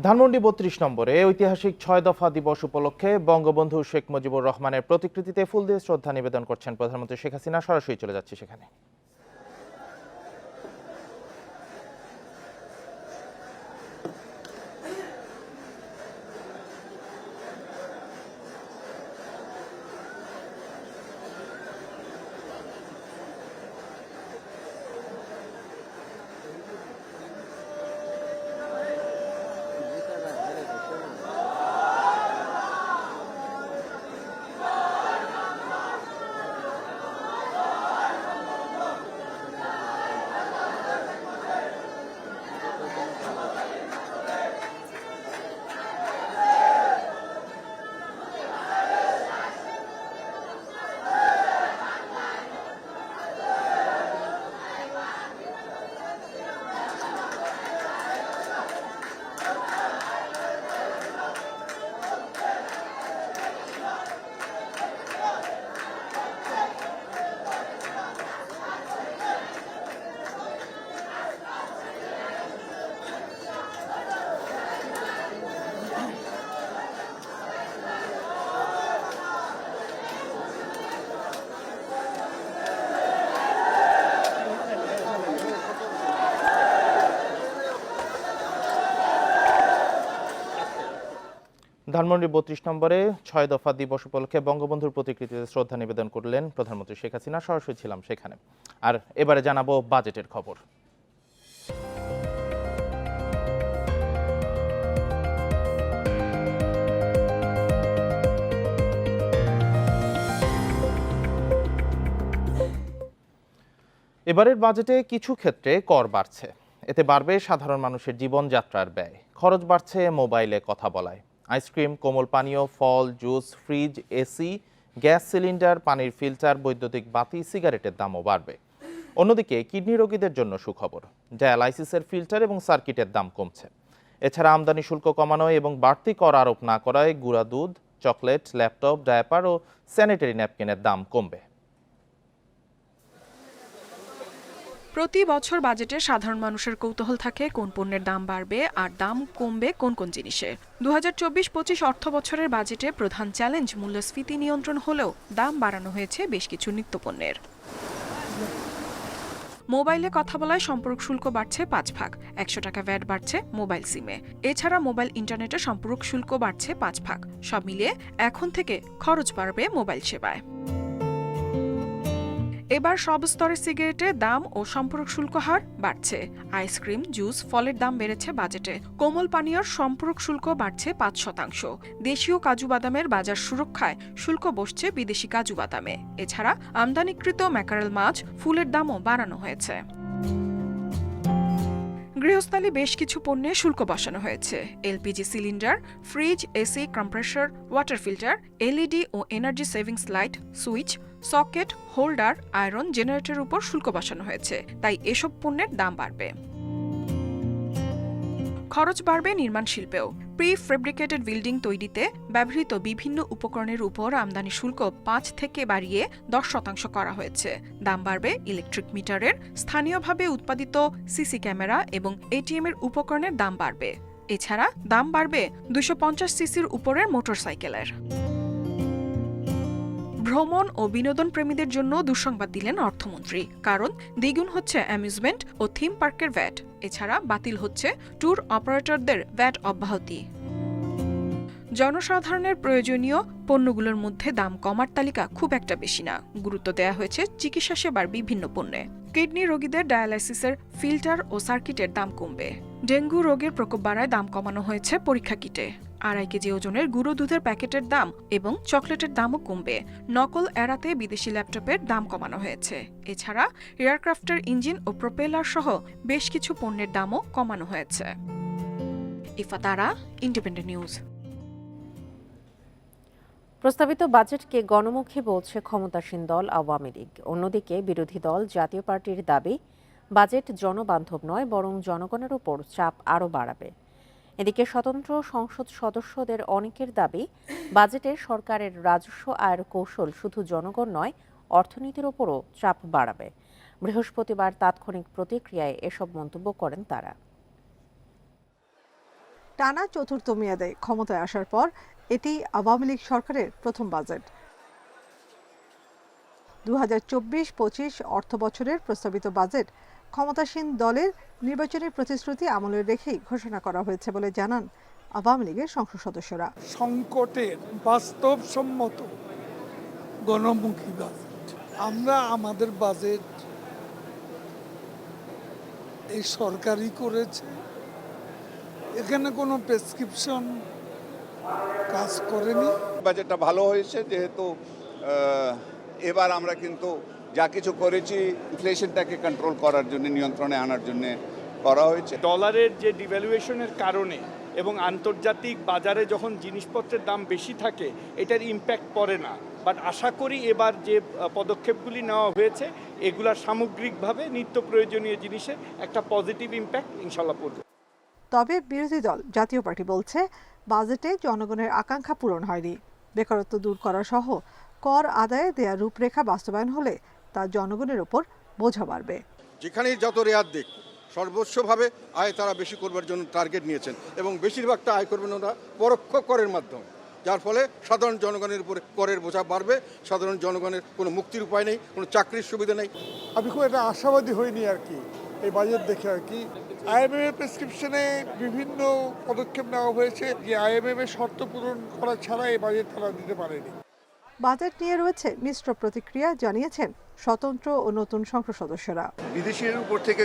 ধানমন্ডি ৩২ নম্বরে ঐতিহাসিক ৬ দফা দিবস উপলক্ষে বঙ্গবন্ধু শেখ মুজিবুর রহমানের প্রতিকৃতিতে ফুল দিয়ে শ্রদ্ধা নিবেদন করছেন প্রধানমন্ত্রী শেখ হাসিনা। সরাসরি চলে যাচ্ছি সেখানে। ধানমন্ডি ৩২ নম্বরে ৬ দফা দিবস উপলক্ষে বঙ্গবন্ধুর প্রতিকৃতিতে শ্রদ্ধা নিবেদন করলেন প্রধানমন্ত্রী শেখ হাসিনা। সরাসরি ছিলাম সেখানে। আর এবারে জানাবো বাজেটের খবর। এবারের বাজেটে কিছু ক্ষেত্রে কর বাড়ছে। এতে বাড়বে সাধারণ মানুষের জীবনযাত্রার ব্যয়। খরচ বাড়ছে মোবাইলে কথা বলায়। আইসক্রিম, কোমল পানীয়, ফল, juice, fridge, AC, gas cylinder, পানির ফিল্টার, বৈদ্যুতিক বাতি, সিগারেটের দামও বাড়বে। অন্যদিকে কিডনি রোগীদের জন্য সুখবর, ডায়ালাইসিসের ফিল্টার এবং সার্কিটের দাম কমছে। এছাড়া আমদানি শুল্ক কমানো এবং বাড়তি কর আরোপ না করায় গুঁড়া দুধ, চকলেট, ল্যাপটপ, ডায়াপার ও স্যানিটারি ন্যাপকিনের দাম কমবে। প্রতি বছর বাজেটে সাধারণ মানুষের কৌতূহল থাকে কোন পণ্যের দাম বাড়বে আর দাম কমবে কোন কোন জিনিসের। ২০২৪-২৫ অর্থ বছরের বাজেটে প্রধান চ্যালেঞ্জ মূল্যস্ফীতি নিয়ন্ত্রণ হলেও দাম বাড়ানো হয়েছে বেশ কিছু নিত্যপণ্যের। মোবাইলে কথা বলায় সম্পর্ক শুল্ক বাড়ছে ৫ ভাগ, ১০০ টাকা ভ্যাট বাড়ছে মোবাইল সিমে। এছাড়া মোবাইল ইন্টারনেটে সম্পর্ক শুল্ক বাড়ছে ৫ ভাগ। সব মিলিয়ে এখন থেকে খরচ বাড়বে মোবাইল সেবায়। এবার সব স্তরের সিগারেটের দাম ও সম্পূরক শুল্ক হার বাড়ছে। আইসক্রিম, জুস, ফলের দাম বেড়েছে বাজেটে। কোমল পানীয়র সম্পূরক শুল্ক বাড়ছে ৫%। দেশীয় কাজু বাদামের বাজার সুরক্ষায় শুল্ক বসছে বিদেশি কাজু বাদামে। এছাড়া আমদানিকৃত ম্যাকারেল মাছ, ফুলের দামও বাড়ানো হয়েছে। গৃহস্থালী বেশ কিছু পণ্যে শুল্ক বসানো হয়েছে। LPG cylinder, fridge, AC, compressor, water filter, LED ও energy savings light, switch, socket, holder, iron, জেনারেটরের উপর শুল্ক বসানো হয়েছে। তাই এসব পণ্যের দাম বাড়বে। খরচ বাড়বে নির্মাণ শিল্পেও। প্রি ফেব্রিকেটেড বিল্ডিং তৈরিতে ব্যবহৃত বিভিন্ন উপকরণের উপর আমদানি শুল্ক ৫ থেকে বাড়িয়ে ১০% করা হয়েছে। দাম বাড়বে ইলেকট্রিক মিটারের, স্থানীয়ভাবে উৎপাদিত সিসি ক্যামেরা এবং এটিএম এর উপকরণের দাম বাড়বে। এছাড়া দাম বাড়বে ২৫০ সিসির উপরের মোটরসাইকেলের। ভ্রমণ ও বিনোদন প্রেমীদের জন্য দুঃসংবাদ দিলেন অর্থমন্ত্রী। কারণ দ্বিগুণ হচ্ছে অ্যামিউজমেন্ট ও থিম পার্কের ভ্যাট। এছাড়া বাতিল হচ্ছে ট্যুর অপারেটরদের ভ্যাট অব্যাহতি। জনসাধারণের প্রয়োজনীয় পণ্যগুলোর মধ্যে দাম কমার তালিকা খুব একটা বেশি না। গুরুত্ব দেওয়া হয়েছে চিকিৎসা সেবার বিভিন্ন পণ্যে। কিডনি রোগীদের ডায়ালাইসিসের ফিল্টার ও সার্কিটের দাম কমবে। ডেঙ্গু রোগের প্রকোপ বাড়ায় দাম কমানো হয়েছে পরীক্ষা কিটে। ২.৫ কেজি ওজনের গুঁড়ো দুধের প্যাকেটের দাম এবং চকলেটের দামও কমবে। নকল এড়াতে বিদেশি ল্যাপটপের দাম কমানো হয়েছে। এছাড়া এয়ারক্রাফটের ইঞ্জিন ও প্রোপেলার সহ বেশ কিছু পণ্যের দামও কমানো হয়েছে। ইফা তারা, ইন্ডিপেন্ডেন্ট নিউজ। প্রস্তাবিত বাজেটকে গণমুখী বলছে ক্ষমতাসীন দল আওয়ামী লীগ। অন্যদিকে বিরোধী দল জাতীয় পার্টির দাবি, বাজেট জনবান্ধব নয়, বরং জনগণের উপর চাপ আরও বাড়াবে। এদিকে স্বতন্ত্র সংসদ সদস্যদের অনেকের দাবি, বাজেটে সরকারের রাজস্ব আয়ের কৌশল শুধু জনগণ নয়, অর্থনীতির ওপরও চাপ বাড়াবে। বৃহস্পতিবার তাৎক্ষণিক প্রতিক্রিয়ায় এসব মন্তব্য করেন তারা। টানা চতুর্থ মেয়াদে ক্ষমতায় আসার পর এটি আওয়ামী লীগ সরকারের প্রথম বাজেট। 2024-25 অর্থ বছরের প্রস্তাবিত বাজেট ক্ষমতাসীন দলের নির্বাচনী প্রতিশ্রুতি আমলে রেখেই ঘোষণা করা হয়েছে বলে জানান আওয়ামী লীগের সংসদ সদস্যরা। সংকটের বাস্তবসম্মত গণমুখী বাজেট। আমরা আমাদের বাজেট এই সরকারই করেছে, এখানে কোনো প্রেসক্রিপশন কাজ করেনি। বাজেটটা ভালো হয়েছে যেহেতু এবার আমরা কিন্তু যা কিছু করেছি ইনফ্লেশনটাকে কন্ট্রোল করার জন্য, নিয়ন্ত্রণে আনার জন্য করা হয়েছে। ডলারের যে ডিভ্যালুয়েশনের কারণে এবং আন্তর্জাতিক বাজারে যখন জিনিসপত্রের দাম বেশি থাকে এটার ইম্প্যাক্ট পড়ে না, বাট আশা করি এবার যে পদক্ষেপগুলি নেওয়া হয়েছে এগুলা সামগ্রিকভাবে নিত্য প্রয়োজনীয় জিনিসে একটা পজিটিভ ইম্প্যাক্ট ইনশাল্লাহ পড়বে। তবে বিরোধী দল জাতীয় পার্টি বলছে বাজেটে জনগণের আকাঙ্ক্ষা পূরণ হয়নি। বেকারত্ব দূর করা সহ কর আদায়ে দেয়া রূপরেখা বাস্তবায়ন হলে তা জনগণের ওপর বোঝা বাড়বে। যেখানেই যত রেয়াত দিক সর্বোচ্চভাবে আয় তারা বেশি করবার জন্য টার্গেট নিয়েছেন এবং বেশিরভাগটা আয় করবেন ওরা পরোক্ষ করের মাধ্যমে, যার ফলে সাধারণ জনগণের উপরে করের বোঝা বাড়বে। সাধারণ জনগণের কোনো মুক্তির উপায় নেই, কোনো চাকরির সুবিধা নেই। আমি খুব একটা আশাবাদী হইনি আর কি এই বাজেট দেখে আর কি। আইএমএফ প্রেসক্রিপশনে বিভিন্ন পদক্ষেপ নেওয়া হয়েছে যে আইএমএফ এর শর্ত পূরণ করা ছাড়া এই বাজেট তারা দিতে পারেনি। বাজেট নিয়ে রয়েছে মিশ্র প্রতিক্রিয়া জানিয়েছেন স্বতন্ত্র ও নতুন সংসদ সদস্যরা। বিদেশের উপর থেকে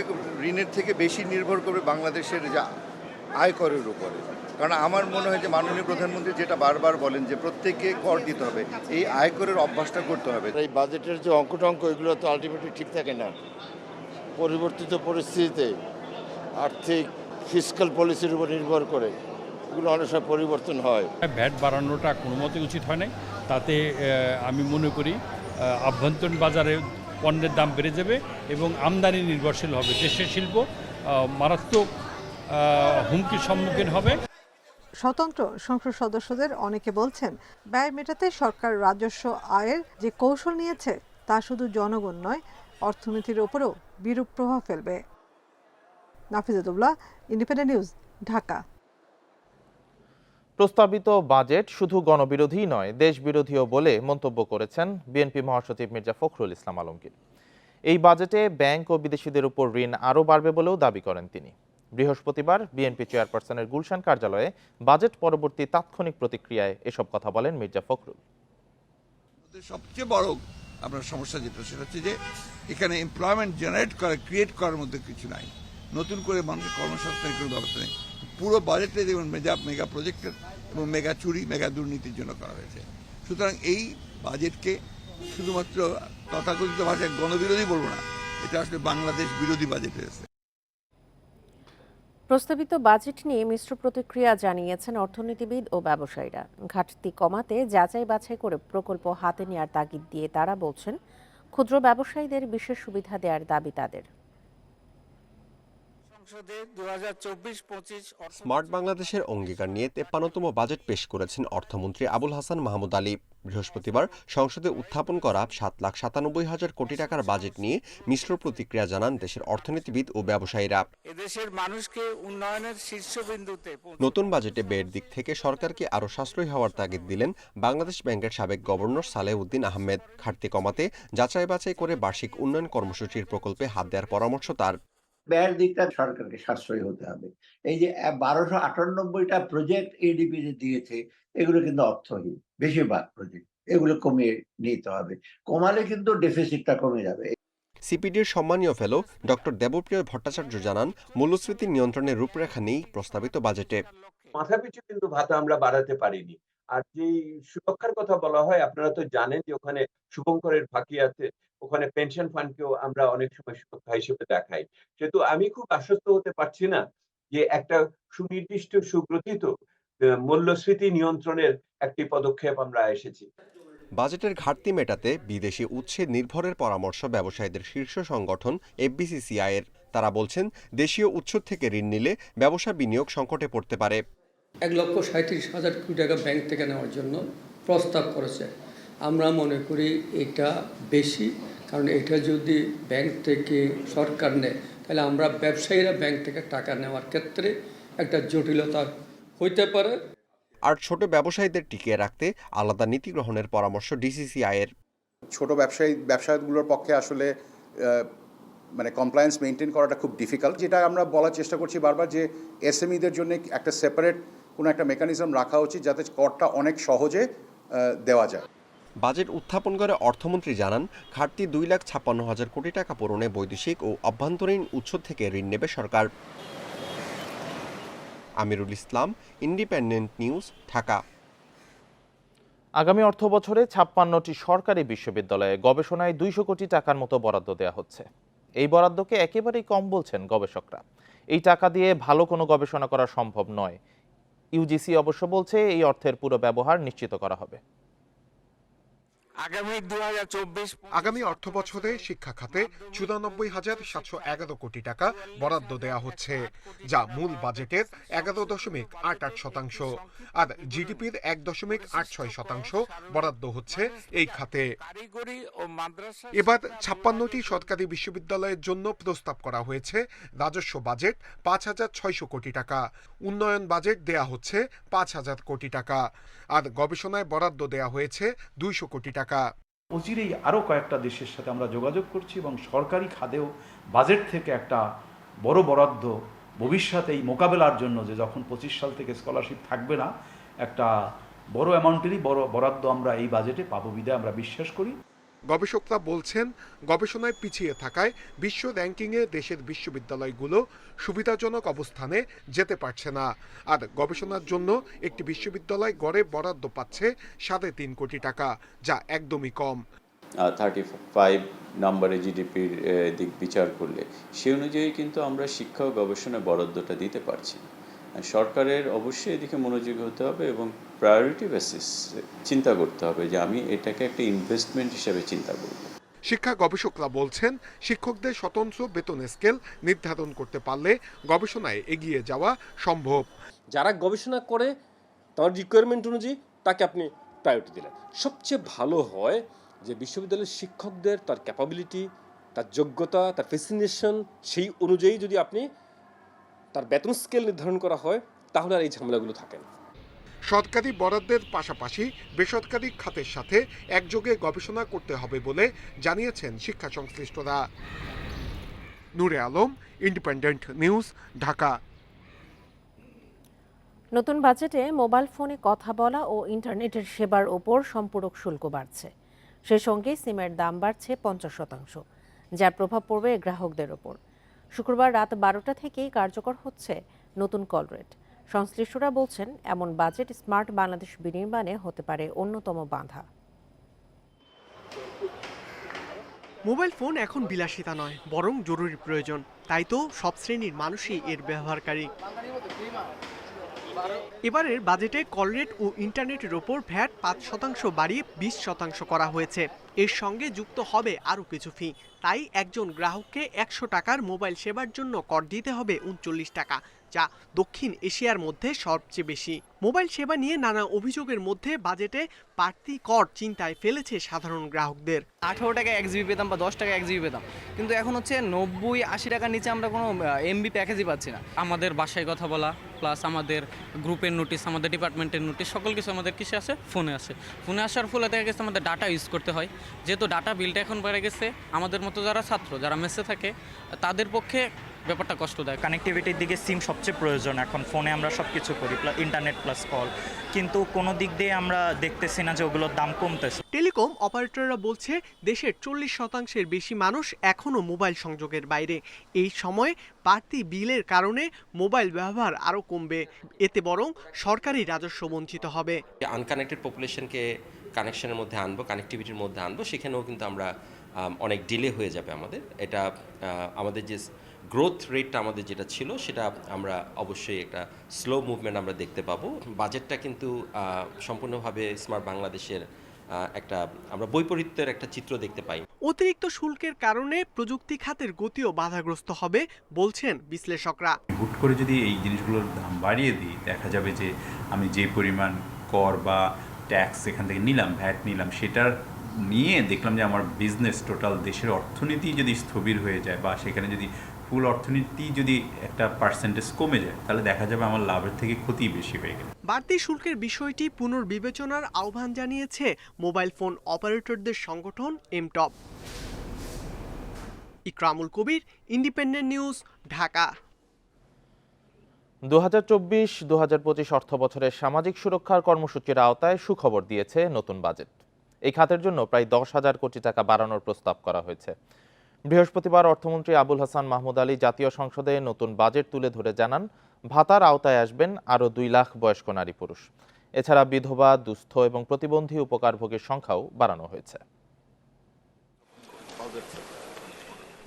ঋণের থেকে বেশি নির্ভর করবে বাংলাদেশের যা আয়করের উপরে। কারণ আমার মনে হয় যে মাননীয় প্রধানমন্ত্রী যেটা বারবার বলেন যে প্রত্যেককে কর দিতে হবে, এই আয়করের অভ্যাসটা করতে হবে। এই বাজেটের যে অঙ্ক এগুলো তো আলটিমেটলি ঠিক থাকে না। পরিবর্তিত পরিস্থিতিতে আর্থিক ফিসক্যাল পলিসির উপর নির্ভর করে এগুলো অনেক সময় পরিবর্তন হয়। ভ্যাট বাড়ানোটা কোনো মতে উচিত হয় নাই। তাতে আমি মনে করি আভ্যন্তরীণ বাজারে পণ্যের দাম বেড়ে যাবে এবং আমদানি নির্ভরশীল হবে। দেশের শিল্প মারাত্মক হুমকির সম্মুখীন হবে। স্বতন্ত্র সংসদ সদস্যদের অনেকে বলছেন ব্যয় মেটাতে সরকার রাজস্ব আয়ের যে কৌশল নিয়েছে তা শুধু জনগণ নয়, অর্থনীতির ওপরও বিরূপ প্রভাব ফেলবে। নাফিজাতুল্লাহ, ইন্ডিপেন্ডেন্ট নিউজ, ঢাকা। প্রস্তাবিত বাজেট শুধু গণবিরোধী নয়, দেশবিরোধীও বলে মন্তব্য করেছেন বিএনপি মহাসচিব মির্জা ফখরুল ইসলাম আলমগীর। এই বাজেটে ব্যাংক ও বিদেশিদের উপর ঋণ আরও বাড়বে বলেও দাবি করেন তিনি। বৃহস্পতিবার বিএনপি চেয়ারপারসনের গুলশান কার্যালয়ে বাজেট পরবর্তী তাৎক্ষণিক প্রতিক্রিয়ায় এসব কথা বলেন মির্জা ফখরুল। সবচেয়ে বড় আপনার সমস্যা যেটা সেটা হচ্ছে যে এখানে এমপ্লয়মেন্ট জেনারেট করা, ক্রিয়েট করার মধ্যে কিছু নাই, নতুন করে মানুষের কর্মসংস্থানের কোনো ব্যবস্থা নেই। পুরো বাজেটে যেমন মেগা প্রজেক্টের এবং মেগা চুরি, মেগা দুর্নীতির জন্য করা হয়েছে। সুতরাং এই বাজেটকে শুধুমাত্র তথাকথিত ভাষায় গণবিরোধী বলবো না, এটা আসলে বাংলাদেশ বিরোধী বাজেট হয়েছে। প্রস্তাবিত বাজেট নিয়ে মিশ্র প্রতিক্রিয়া জানিয়েছেন অর্থনীতিবিদ ও ব্যবসায়ীরা। ঘাটতি কমাতে যাচাই বাছাই করে প্রকল্প হাতে নেওয়ার তাগিদ দিয়ে তারা বলছেন ক্ষুদ্র ব্যবসায়ীদের বিশেষ সুবিধা দেওয়ার দাবি তাদের। স্মার্ট বাংলাদেশের অঙ্গীকার নিয়ে 53তম বাজেট পেশ করেছেন অর্থমন্ত্রী আবুল হাসান মাহমুদ আলী। বৃহস্পতিবার সংসদে উত্থাপন করা 7,97,000 কোটি টাকার বাজেট নিয়ে মিশ্র প্রতিক্রিয়া জানান দেশের অর্থনীতিবিদ ও ব্যবসায়ীরা। এদেশের মানুষকে উন্নয়নের শীর্ষবিন্দুতে নতুন বাজেটে ব্যয়ের দিক থেকে সরকারকে আরও সাশ্রয়ী হওয়ার তাগিদ দিলেন বাংলাদেশ ব্যাংকের সাবেক গভর্নর সালেহ উদ্দিন আহমেদ। ঘাটতি কমাতে যাচাই বাছাই করে বার্ষিক উন্নয়ন কর্মসূচির প্রকল্পে হাত দেওয়ার পরামর্শ তার। ব্যয়ের দিকটা সরকারকে সাশ্রয়ী হতে হবে। এই যে 1298টা প্রজেক্ট এডিপি দিয়েছে এগুলো কিন্তু অর্থহীন, বেশিরভাগ প্রজেক্ট, এগুলো কমিয়ে নিতে হবে। কমালে কিন্তু ডেফিসিটটা কমে যাবে। সিপিডির সম্মানীয় ফেলো ডক্টর দেবপ্রিয় ভট্টাচার্য জানান মূল্যস্ফীতি নিয়ন্ত্রণের রূপরেখা নেই প্রস্তাবিত বাজেটে। মাথাপিছু কিন্তু ভাতা আমরা বাড়াতে পারিনি। আর যে সুরক্ষার কথা বলা হয়, আপনারা তো জানেন যে ওখানে শুভঙ্করের ফাঁকি আছে, ওখানে পেনশন ফান্ডকেও আমরা অনেক সময় সুরক্ষা হিসেবে দেখাই। সেহেতু আমি খুব আশ্বস্ত হতে পারছি না যে একটা সুনির্দিষ্ট সুগ্রথিত মূল্যস্ফীতি নিয়ন্ত্রণের একটি পদক্ষেপ আমরা এসেছি। বাজেটের ঘাটতি মেটাতে বিদেশি উৎসে নির্ভরের পরামর্শ ব্যবসায়ীদের শীর্ষ সংগঠন এফবিসিসিআই এর। তারা বলছেন দেশীয় উৎস থেকে ঋণ নিলে ব্যবসা বিনিয়োগ সংকটে পড়তে পারে। 1,37,000 কোটি টাকা ব্যাংক থেকে নেওয়ার জন্য প্রস্তাব করেছে। আমরা মনে করি এটা বেশি, কারণ এটা যদি ব্যাংক থেকে সরকার নেয় তাহলে আমরা ব্যবসায়ীরা ব্যাংক থেকে টাকা নেওয়ার ক্ষেত্রে একটা জটিলতার হইতে পারে। আর ছোট ব্যবসায়ীদের টিকিয়ে রাখতে আলাদা নীতি গ্রহণের পরামর্শ ডিসিসিআইয়ের। ছোট ব্যবসায়ীগুলোর পক্ষে আসলে মানে কমপ্লায়েন্স মেনটেন করাটা খুব ডিফিকাল্ট। যেটা আমরা বলার চেষ্টা করছি বারবার যে এসএমইদের জন্য একটা সেপারেট কোনো একটা মেকানিজম রাখা উচিত যাতে করটা অনেক সহজে দেওয়া যায়। বাজেট উত্থাপন করে অর্থমন্ত্রী জানান, ঘাটতি 2,56,000 কোটি টাকা পূরণে বৈদেশিক ও অভ্যন্তরীণ উৎস থেকে ঋণ নেবে সরকার। Amirul Islam, independent news, Dhaka. আগামী অর্থবছরে 56টি সরকারি বিশ্ববিদ্যালয়ে গবেষণায় 200 কোটি টাকার মতো বরাদ্দ দেওয়া হচ্ছে। এই বরাদ্দকে একেবারেই কম বলছেন গবেষকরা। এই টাকা দিয়ে ভালো কোনো গবেষণা করা সম্ভব নয়। ইউজিসি অবশ্য বলছে এই অর্থের পুরো ব্যবহার নিশ্চিত করা হবে। আগামী অর্থবছরে শিক্ষা খাতে 94,711 কোটি টাকা বরাদ্দ দেওয়া হচ্ছে, যা মূল বাজেটের 11.88%। আর জিডিপির 1.86% বরাদ্দ হচ্ছে এই খাতে। এবার 56টি সরকারি বিশ্ববিদ্যালয়ের জন্য প্রস্তাব করা হয়েছে রাজস্ব বাজেট 5,600 কোটি টাকা। উন্নয়ন বাজেট দেয়া হচ্ছে 5,000 কোটি টাকা। আর গবেষণায় বরাদ্দ দেয়া হয়েছে 200 কোটি টাকা। অচিরেই আরও কয়েকটা দেশের সাথে আমরা যোগাযোগ করছি এবং সরকারি খাতেও বাজেট থেকে একটা বড় বরাদ্দ ভবিষ্যতে এই মোকাবেলার জন্য, যে যখন 25 সাল থেকে স্কলারশিপ থাকবে না, একটা বড় অ্যামাউন্টেরই বড় বরাদ্দ আমরা এই বাজেটে পাবো বিধায় আমরা বিশ্বাস করি। গবেষকরা বলছেন, গবেষণায় পিছিয়ে থাকায় বিশ্ব র্যাঙ্কিংয়ে দেশের বিশ্ববিদ্যালয়গুলো সুবিধাজনক অবস্থানে যেতে পারছে না। আর গবেষণার জন্য একটি বিশ্ববিদ্যালয় গড়ে বরাদ্দ পাচ্ছে 3.5 কোটি টাকা, যা একদমই কম। 35 নম্বরে জিডিপির দিক বিচার করলে সে অনুযায়ী কিন্তু আমরা শিক্ষা ও গবেষণায় বরাদ্দটা দিতে পারছি না। সরকারের অবশ্যই এদিকে মনোযোগী হতে হবে এবং প্রায়োরিটি বেসিস চিন্তা করতে হবে যে আমি এটাকে একটা ইনভেস্টমেন্ট হিসেবে চিন্তা করব। শিক্ষা গবেষকরা বলছেন, শিক্ষকদের স্বতন্ত্র বেতন স্কেল নির্ধারণ করতে পারলে গবেষণায় এগিয়ে যাওয়া সম্ভব। যারা গবেষণা করে তার রিকোয়ারমেন্ট অনুযায়ী তাকে আপনি প্রায়োরিটি দিলেন। সবচেয়ে ভালো হয় যে বিশ্ববিদ্যালয়ের শিক্ষকদের তার ক্যাপাবিলিটি, তার যোগ্যতা, তার ফ্যাসিনেশন, সেই অনুযায়ী যদি আপনি তার বেতন স্কেল নির্ধারণ করা হয়, তাহলে আর এই ঝামেলাগুলো থাকে না। সরকারি বরাদ্দের পাশাপাশি বেসরকারি খাতের সাথে একযোগে গবেষণা করতে হবে বলে জানিয়েছেন শিক্ষা সংশ্লিষ্টরা। নূরে আলম, ইন্ডিপেন্ডেন্ট নিউজ, ঢাকা। নতুন বাজেটে মোবাইল ফোনে কথা বলা ও ইন্টারনেটের সেবার ওপর সম্পূরক শুল্ক বাড়ছে। সেই সঙ্গে সিমের দাম বাড়ছে 50%, যার প্রভাব পড়বে গ্রাহকদের ওপর। শুক্রবার রাত 12টা থেকেই কার্যকর হচ্ছে নতুন কল রেট। সংশ্লিষ্টরা বলছেন, এমন বাজেট স্মার্ট বাংলাদেশ বিনির্মাণে হতে পারে অন্যতম বাধা। মোবাইল ফোন এখন বিলাসিতা নয়, বরং জরুরি প্রয়োজন। তাই তো সব শ্রেণীর মানুষই এর ব্যবহারকারী। এবারের বাজেটে কল রেট ও ইন্টারনেটের ওপর ভ্যাট 5% বাড়িয়ে 20% করা হয়েছে। এর সঙ্গে যুক্ত হবে আরও কিছু ফি। তাই একজন গ্রাহককে 100 টাকার মোবাইল সেবার জন্য কর দিতে হবে 39 টাকা, যা দক্ষিণ এশিয়ার মধ্যে সবচেয়ে বেশি। মোবাইল সেবা নিয়ে নানা অভিযোগের মধ্যে বাজেটে বাড়তি কর চিন্তায় ফেলেছে সাধারণ গ্রাহকদের। 18 টাকা 1 জিবি পেতাম বা 10 টাকা 1 জিবি পেতাম, কিন্তু এখন হচ্ছে 90-80 টাকার নিচে আমরা কোনো এমবি প্যাকেজই পাচ্ছি না। আমাদের বাসায় কথা বলা প্লাস আমাদের গ্রুপের নোটিশ, আমাদের ডিপার্টমেন্টের নোটিশ, সকল কিছু আমাদের কিসে আসে? ফোনে আসে। ফোনে আসার ফলে দেখা গেছে আমাদের ডাটা ইউজ করতে হয়। যেহেতু ডাটা বিলটা এখন বেড়ে গেছে, আমাদের মতো যারা ছাত্র, যারা মেসে থাকে, তাদের পক্ষে ব্যাপারটা কষ্টদায়ক। কানেক্টিভিটির দিকে সিম সবচেয়ে প্রয়োজন। এখন ফোনে আমরা সব কিছু করি, ইন্টারনেট প্লাস কল, কিন্তু কোনো দিক দিয়ে আমরা দেখতেছি না যে ওগুলোর দাম কমতেছে। টেলিকম অপারেটররা বলছে, দেশের 40% বেশি মানুষ এখনও মোবাইল সংযোগের বাইরে। এই সময় বাড়তি বিলের কারণে মোবাইল ব্যবহার আরও কমবে। এতে বরং সরকারি রাজস্ব বঞ্চিত হবে। আনকানেক্টেড পপুলেশনকে কানেকশনের মধ্যে আনবো, কানেক্টিভিটির মধ্যে আনবো, সেখানেও কিন্তু আমরা অনেক ডিলে হয়ে যাবে আমাদের। এটা আমাদের যে গ্রোথ রেটটা আমাদের যেটা ছিল, সেটা আমরা অবশ্যই একটা স্লো মুভমেন্ট আমরা দেখতে পাবো। বাজেটটা কিন্তু সম্পূর্ণভাবে স্মার্ট বাংলাদেশের একটা আমরা বৈপরীত্যের একটা চিত্র দেখতে পাই। অতিরিক্ত শুল্কের কারণে প্রযুক্তি খাতের গতিও বাধাগ্রস্ত হবে বলছেন বিশ্লেষকরা। হুট করে যদি এই জিনিসগুলোর দাম বাড়িয়ে দিই, দেখা যাবে যে আমি যে পরিমাণ কর বা ট্যাক্স এখান থেকে নিলাম, ভ্যাট নিলাম, সেটার নিয়ে দেখলাম যে আমার বিজনেস, টোটাল দেশের অর্থনীতি যদি স্থবির হয়ে যায় বা সেখানে যদি ফুল অর্থনীতি যদি একটা পার্সেন্টেজ কমে যায় তাহলে দেখা যাবে আমার লাভের থেকে ক্ষতি বেশি হয়ে গেল। বাড়তি শুল্কের বিষয়টি পুনর্বিবেচনার আহ্বান জানিয়েছে মোবাইল ফোন অপারেটরদের সংগঠন এমটব। ইকরামুল কবির, ইন্ডিপেন্ডেন্ট নিউজ, ঢাকা। 2024-2025 অর্থ বছরের সামাজিক সুরক্ষার কর্মসূচির আওতায় সুখবর দিয়েছে নতুন বাজেট। এই খাতের জন্য প্রায় 10,000 কোটি টাকা বাড়ানোর প্রস্তাব করা হয়েছে। বৃহস্পতিবার অর্থমন্ত্রী আবুল হাসান মাহমুদ আলী জাতীয় সংসদে নতুন বাজেট তুলে ধরে জানান, ভাতার আওতায় আসবেন আরও 2 লাখ বয়স্ক নারী পুরুষ। এছাড়া বিধবা, দুস্থ এবং প্রতিবন্ধী উপকারভোগীর সংখ্যাও বাড়ানো হয়েছে।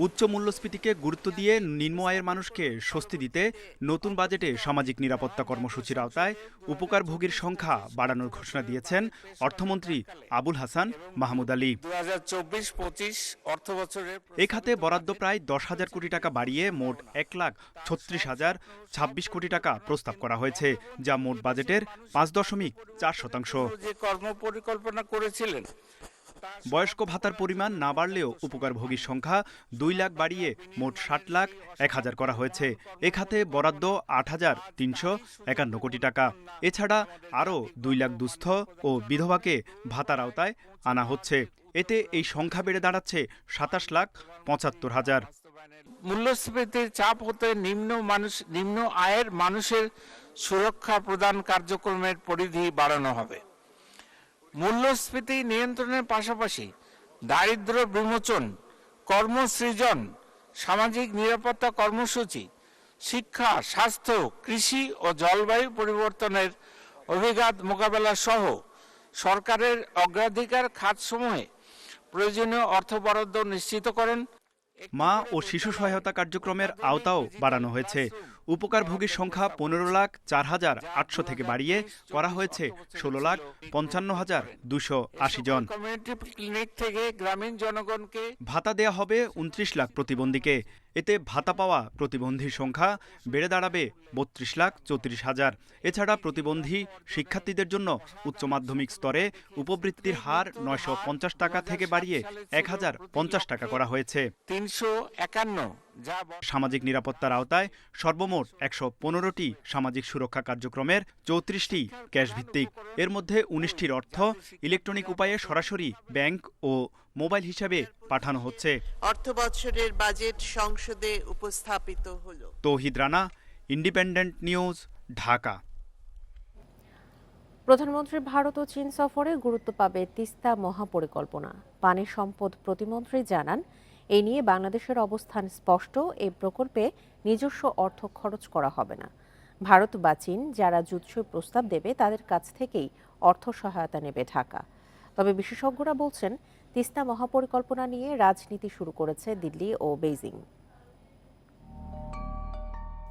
উচ্চ মূল্যস্ফীতিকে গুরুত্ব দিয়ে নিম্ন আয়ের মানুষকে স্বস্তি দিতে নতুন বাজেটে সামাজিক নিরাপত্তা কর্মসূচির আওতায় উপকারভোগীর সংখ্যা বাড়ানোর ঘোষণা দিয়েছেন অর্থমন্ত্রী আবুল হাসান মাহমুদ আলী। 2024-25 অর্থবছরে এই খাতে বরাদ্দ প্রায় 10,000 কোটি টাকা বাড়িয়ে মোট 1,36,026 কোটি টাকা প্রস্তাব করা হয়েছে, যা মোট বাজেটের 5.4%। যে কর্মপরিকল্পনা করেছিলেন, বয়স্ক ভাতার পরিমাণ না বাড়লেও উপকারভোগীর সংখ্যা 2 লাখ বাড়িয়ে মোট 60,01,000 করা হয়েছে। এ খাতে বরাদ্দ 8,351 কোটি টাকা। এছাড়া আরও 2 লাখ দুস্থ ও বিধবাকে ভাতার আওতায় আনা হচ্ছে। এতে এই সংখ্যা বেড়ে দাঁড়াচ্ছে 27,75,000। মূল্যস্ফীতির চাপ হতে নিম্ন আয়ের মানুষের সুরক্ষা প্রদান কার্যক্রমের পরিধি বাড়ানো হবে। মূল্যস্ফীতি নিয়ন্ত্রণের পাশাপাশি দারিদ্র্য বিমোচন, কর্মসৃজন, সামাজিক নিরাপত্তা কর্মসূচি, শিক্ষা, স্বাস্থ্য, কৃষি ও জলবায়ু পরিবর্তনের অভিঘাত মোকাবেলা সহ সরকারের অগ্রাধিকার খাতসমূহে প্রয়োজনীয় অর্থ বরাদ্দ নিশ্চিত করেন। মা ও শিশু সহায়তা কার্যক্রমের আওতাও বাড়ানো হয়েছে। উপকারভোগীর সংখ্যা 15,04,800 থেকে বাড়িয়ে করা হয়েছে 16,55,280 জন। ক্লিনিক থেকে গ্রামীণ জনগণকে ভাতা দেয়া হবে 29 লাখ প্রতিবন্ধীকে। এতে ভাতা পাওয়া প্রতিবন্ধীর সংখ্যা বেড়ে দাঁড়াবে 32,34,000। এছাড়া প্রতিবন্ধী শিক্ষার্থীদের জন্য উচ্চ মাধ্যমিক স্তরে উপবৃত্তির হার 950 টাকা থেকে বাড়িয়ে 1,050 টাকা করা হয়েছে। 351 সামাজিক নিরাপত্তার আওতায় সর্বমোট 115টি সামাজিক সুরক্ষা কার্যক্রমের 34টি ক্যাশ ভিত্তিক। এর মধ্যে 19টির অর্থ ইলেকট্রনিক উপায়ে সরাসরি ব্যাংক ও মোবাইল হিসাবে পাঠানো হচ্ছে। অর্থ বছরের বাজেট সংসদে উপস্থাপিত হলো। তৌহিদ রানা, ইন্ডিপেন্ডেন্ট নিউজ, ঢাকা। প্রধানমন্ত্রীর ভারত ও চীন সফরে গুরুত্ব পাবে তিস্তা মহাপরিকল্পনা। পানি সম্পদ প্রতিমন্ত্রী জানান, এ নিয়ে বাংলাদেশের অবস্থান স্পষ্ট। এই প্রকল্পে নিজস্ব অর্থ খরচ করা হবে না। ভারত বা চীন যারা জুৎসই প্রস্তাব দেবে তাদের কাছ থেকেই অর্থ সহায়তা নেবে ঢাকা। তবে বিশেষজ্ঞরা বলছেন, তিস্তা মহাপরিকল্পনা নিয়ে রাজনীতি শুরু করেছে দিল্লি ও বেইজিং।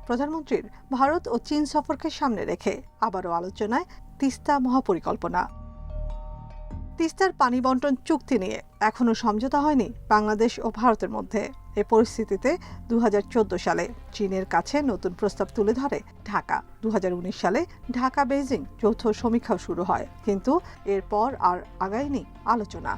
প্রধানমন্ত্রীর ভারত ও চীন সফরকে সামনে রেখে আবারও আলোচনায় তিস্তা মহাপরিকল্পনা। তিস্তার পানি বন্টন চুক্তি নিয়ে এখনো সমঝোতা হয়নি বাংলাদেশ ও ভারতের মধ্যে। এ পরিস্থিতিতে 2014 সালে চীনের কাছে নতুন প্রস্তাব তুলে ধরে ঢাকা। 2019 সালে ঢাকা বেইজিং যৌথ সমীক্ষাও শুরু হয়, কিন্তু এরপর আর আগায়নি আলোচনা।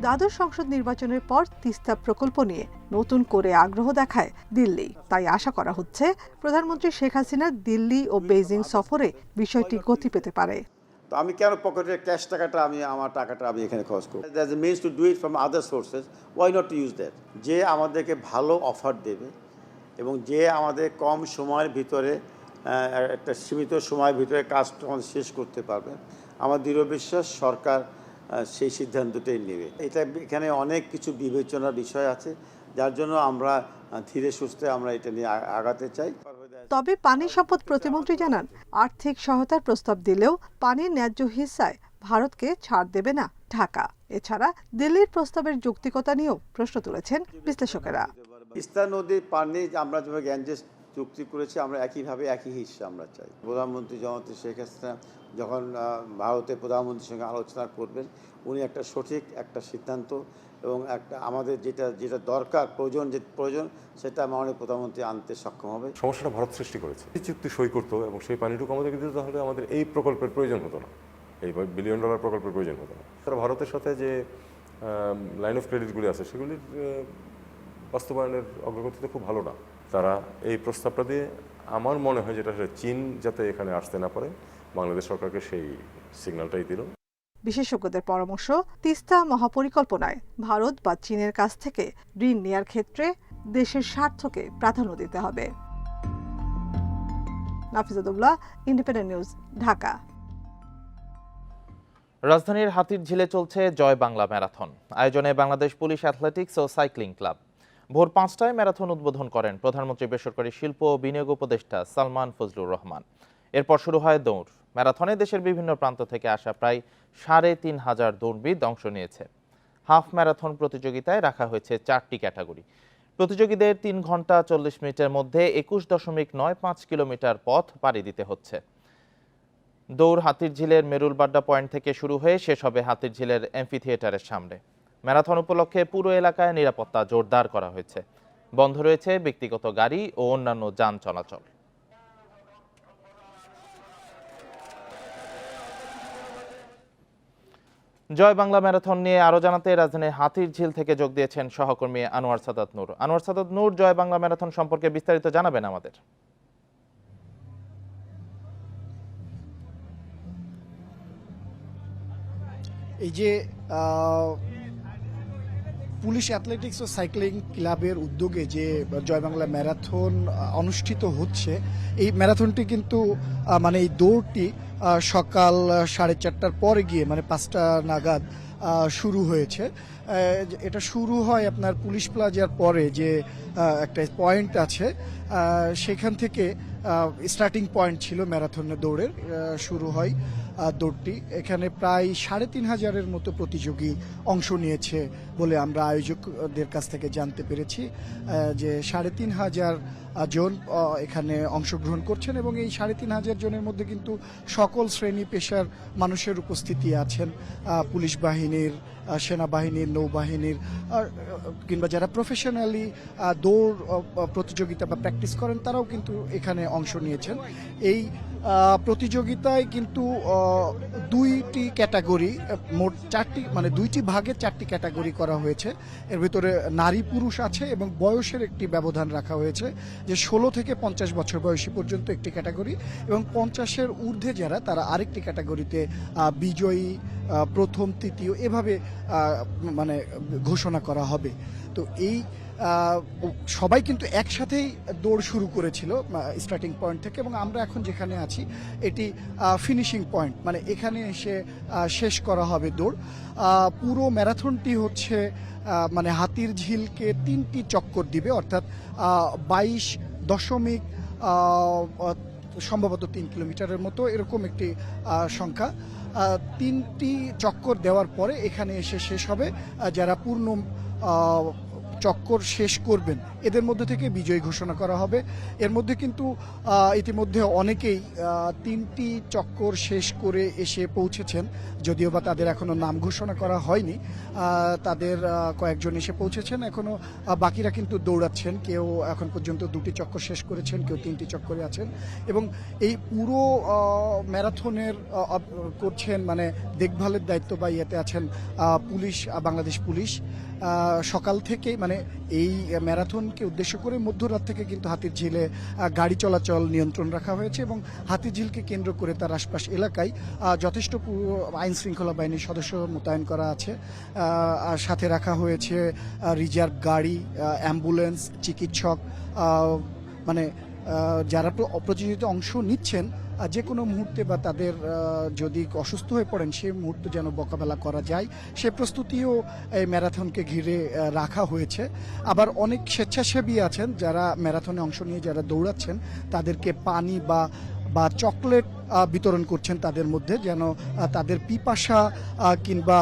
দ্বাদশ সংসদ নির্বাচনের পর তিস্তা প্রকল্প নিয়ে নতুন করে আগ্রহ দেখায় দিল্লি। তাই আশা করা হচ্ছে প্রধানমন্ত্রী শেখ হাসিনার দিল্লি ও বেইজিং সফরে বিষয়টি গতি পেতে পারে। তো আমি কেন পকেটের ক্যাশ টাকাটা আমার টাকাটা আমি এখানে খরচ করব? That's the means to do it from other sources. Why not to use that? যে আমাদেরকে ভালো অফার দেবে এবং যে আমাদের কম সময়ের ভিতরে একটা সীমিত সময়ের ভিতরে কাজটা আমাদের শেষ করতে পারবে, আমার দৃঢ় বিশ্বাস সরকার সেই সিদ্ধান্তটাই নেবে। এখানে অনেক কিছু বিবেচনার বিষয় আছে, যার জন্য আমরা ধীরে সুস্থে আমরা এটা নিয়ে আগাতে চাই। তবে পানি সম্পদ প্রতিমন্ত্রী জানান, আর্থিক সহায়তার প্রস্তাব দিলেও পানির ন্যায্য হিস্সায় ভারতকে ছাড় দেবে না ঢাকা। এছাড়া দিল্লির প্রস্তাবের যৌক্তিকতা নিয়েও প্রশ্ন তুলেছেন বিশ্লেষকেরা। তিস্তা নদীর পানি আমরা যেভাবে গ্যাঞ্জেস চুক্তি করেছি, আমরা একইভাবে একই হিস্সা আমরা চাই। প্রধানমন্ত্রী জননেত্রী শেখ হাসিনা যখন ভারতের প্রধানমন্ত্রীর সঙ্গে আলোচনা করবেন, উনি একটা সঠিক একটা সিদ্ধান্ত এবং একটা আমাদের যেটা দরকার প্রয়োজন সেটা মাননীয় প্রধানমন্ত্রী আনতে সক্ষম হবে। সমস্যাটা ভারত সৃষ্টি করেছে। এই চুক্তি সই করতো এবং সেই পানিটুকু আমাদেরকে দিতে, তাহলে আমাদের এই প্রকল্পের প্রয়োজন হতো না, এই $1 বিলিয়ন প্রকল্পের প্রয়োজন হতো না। তারা ভারতের সাথে যে লাইন অফ ক্রেডিটগুলি আছে সেগুলির বাস্তবায়নের অগ্রগতিতে খুব ভালো না। তারা এই প্রস্তাবটা দিয়ে আমার মনে হয় যেটা চীন যাতে এখানে আসতে না পারে, বাংলাদেশ সরকারকে সেই সিগন্যালটাই দিল। বিশেষজ্ঞদের পরামর্শ, তিস্তা মহাপরিকল্পনায় ভারত বা চীনের কাছ থেকে ঋণ নেয়ার ক্ষেত্রে দেশের স্বার্থকে প্রাধান্য দিতে হবে। নাফিজাতুল্লাহ, ইন্ডিপেন্ডেন্ট নিউজ, ঢাকা। রাজধানীর হাতিরঝিলে চলছে জয় বাংলা ম্যারাথন। আয়োজনে বাংলাদেশ পুলিশ অ্যাথলেটিক্স ও সাইক্লিং ক্লাব। ভোর 5টায় ম্যারাথন উদ্বোধন করেন প্রধানমন্ত্রী বেসরকারি শিল্প ও বিনিয়োগ উপদেষ্টা সালমান ফজলুর রহমান। এরপর শুরু হয় দৌড়। ম্যারাথনে দেশের বিভিন্ন প্রান্ত থেকে আসা প্রায় 3,500 দৌড়বিদ অংশ নিয়েছে। হাফ ম্যারাথন প্রতিযোগিতায় রাখা হয়েছে 4টি ক্যাটাগরি। প্রতিযোগীদের 3 ঘন্টা 40 মিনিটের মধ্যে 21.95 কিলোমিটার পথ পাড়ি দিতে হচ্ছে। দৌড় হাতিরঝিলের মেরুলবাড্ডা পয়েন্ট থেকে শুরু হয়ে শেষ হবে হাতিরঝিলের অ্যাম্ফি থিয়েটারের সামনে। ম্যারাথন উপলক্ষে পুরো এলাকায় নিরাপত্তা জোরদার করা হয়েছে। বন্ধ রয়েছে ব্যক্তিগত গাড়ি ও অন্যান্য যান চলাচল। জয় বাংলা ম্যারাথন নিয়ে আরো জানাতে রাজধানীর হাতিরঝিল থেকে যোগ দিয়েছেন সহকর্মী আনোয়ার সাদাত নূর। আনোয়ার সাদাত নূর, জয় বাংলা ম্যারাথন সম্পর্কে বিস্তারিত জানাবেন আমাদের। এই যে পুলিশ অ্যাথলেটিক্স ও সাইক্লিং ক্লাবের উদ্যোগে যে জয় বাংলা ম্যারাথন অনুষ্ঠিত হচ্ছে, এই ম্যারাথনটি কিন্তু মানে এই দৌড়টি সকাল 4:30টার পরে গিয়ে মানে 5টা নাগাদ শুরু হয়েছে। এটা শুরু হয় আপনার পুলিশ প্লাজার পরে যে একটা পয়েন্ট আছে, সেখান থেকে স্টার্টিং পয়েন্ট ছিল ম্যারাথনের দৌড়ের। শুরু হয় দৌড়টি। এখানে প্রায় 3,500-এর মতো প্রতিযোগী অংশ নিয়েছে বলে আমরা আয়োজকদের কাছ থেকে জানতে পেরেছি, যে 3,500 জন এখানে অংশগ্রহণ করছেন এবং এই 3,500 জনের মধ্যে কিন্তু সকল শ্রেণী পেশার মানুষের উপস্থিতি আছেন। পুলিশ বাহিনীর, সেনাবাহিনীর, নৌবাহিনীর কিংবা যারা প্রফেশনালি দৌড় প্রতিযোগিতা বা প্র্যাকটিস করেন তারাও কিন্তু এখানে অংশ নিয়েছেন। এই প্রতিযোগিতায় কিন্তু 2টি ক্যাটাগরি, মোট 4টি মানে 2টি ভাগে 4টি ক্যাটাগরি করা হয়েছে। এর ভিতরে নারী পুরুষ আছে এবং বয়সের একটি ব্যবধান রাখা হয়েছে, যে 16 থেকে 50 বছর বয়সী পর্যন্ত একটি ক্যাটাগরি এবং 50-এর ঊর্ধ্বে যারা তারা আরেকটি ক্যাটাগরিতে বিজয়ী, প্রথম, তৃতীয় এভাবে মানে ঘোষণা করা হবে। তো এই সবাই কিন্তু একসাথেই দৌড় শুরু করেছিল স্টার্টিং পয়েন্ট থেকে, এবং আমরা এখন যেখানে আছি এটি ফিনিশিং পয়েন্ট, মানে এখানে এসে শেষ করা হবে দৌড়। পুরো ম্যারাথনটি হচ্ছে মানে হাতিরঝিলকে 3টি চক্কর দিবে, অর্থাৎ 22 সম্ভবত 3 কিলোমিটারের মতো এরকম একটি সংখ্যা। 3টি চক্কর দেওয়ার পরে এখানে এসে শেষ হবে। যারা পূর্ণ চক্কর শেষ করবেন এদের মধ্যে থেকে বিজয়ী ঘোষণা করা হবে। এর মধ্যে কিন্তু ইতিমধ্যে অনেকেই 3টি চক্কর শেষ করে এসে পৌঁছেছেন, যদিও বা তাদের এখনো নাম ঘোষণা করা হয়নি। তাদের কয়েকজন এসে পৌঁছেছেন, এখনো বাকিরা কিন্তু দৌড়াচ্ছেন। কেউ এখন পর্যন্ত 2টি চক্কর শেষ করেছেন, কেউ 3টি চক্করে আছেন। এবং এই পুরো ম্যারাথনের করছেন মানে দেখভালের দায়িত্ব বা ইয়েতে আছেন পুলিশ, বাংলাদেশ পুলিশ। সকাল থেকেই মানে এই ম্যারাথনকে উদ্দেশ্য করে মধ্যরাত থেকে কিন্তু হাতিরঝিলে গাড়ি চলাচল নিয়ন্ত্রণ রাখা হয়েছে এবং হাতিরঝিলকে কেন্দ্র করে তার আশপাশ এলাকায় যথেষ্ট আইন শৃঙ্খলা বাহিনীর সদস্য মোতায়েন করা আছে। আর সাথে রাখা হয়েছে রিজার্ভ গাড়ি, অ্যাম্বুলেন্স, চিকিৎসক, মানে যারা প্রতিযোগিতায় অংশ নিচ্ছেন যে কোনো মুহূর্তে বা তাদের যদি অসুস্থ হয়ে পড়েন সেই মুহূর্তে যেন মোকাবেলা করা যায় সে প্রস্তুতিও এই ম্যারাথনকে ঘিরে রাখা হয়েছে। আবার অনেক স্বেচ্ছাসেবী আছেন যারা ম্যারাথনে অংশ নিয়ে যারা দৌড়াচ্ছেন তাদেরকে পানি বা চকলেট বিতরণ করছেন তাদের মধ্যে, যেন তাদের পিপাসা কিংবা